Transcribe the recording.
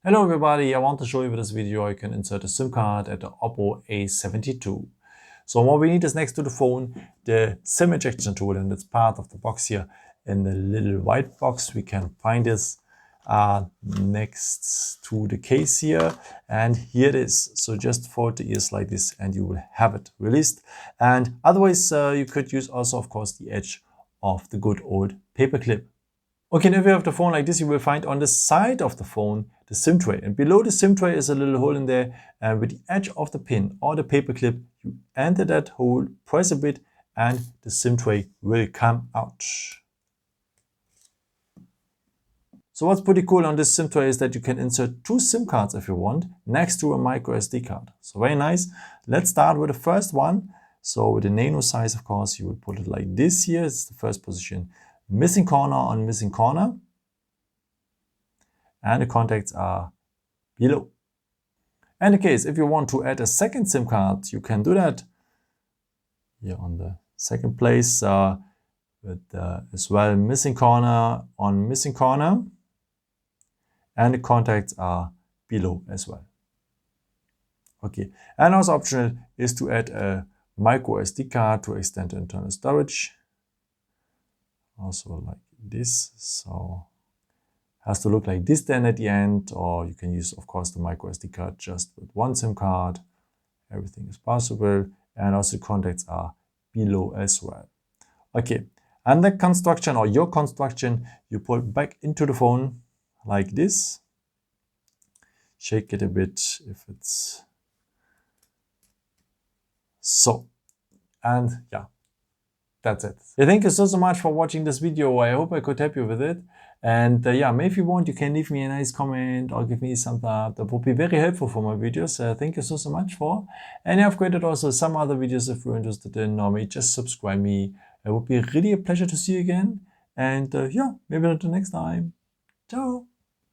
Hello everybody, I want to show you with this video you can insert a SIM card at the Oppo A72. So what we need is next to the phone the SIM ejection tool, and it's part of the box here. In the little white box we can find this next to the case here, and here it is. So just fold the ears like this and you will have it released. And otherwise you could use also of course the edge of the good old paper clip. Okay, and if you have the phone like this, you will find on the side of the phone the SIM tray. And below the SIM tray is a little hole in there. And with the edge of the pin or the paper clip, you enter that hole, press a bit, and the SIM tray will come out. So what's pretty cool on this SIM tray is that you can insert 2 SIM cards if you want, next to a micro SD card. So very nice. Let's start with the first one. So with the nano size, of course, you would put it like this here. It's the first position. Missing corner on missing corner, and the contacts are below. And in case if you want to add a second SIM card, you can do that here on the second place with as well missing corner on missing corner, and the contacts are below as well. Okay, and also optional is to add a micro SD card to extend the internal storage. Also like this, so has to look like this then at the end, or you can use of course the micro SD card just with one SIM card. Everything is possible, and also contacts are below as well. Okay, and the construction or your construction, you pull back into the phone like this, shake it a bit if it's so, and yeah. That's it. Yeah, thank you so much for watching this video. I hope I could help you with it. And yeah, maybe if you want, you can leave me a nice comment or give me some thumbs up. That would be very helpful for my videos. Thank you so much for. And I've created also some other videos if you're interested in, or maybe just subscribe me. It would be really a pleasure to see you again. And yeah, maybe until next time. Ciao.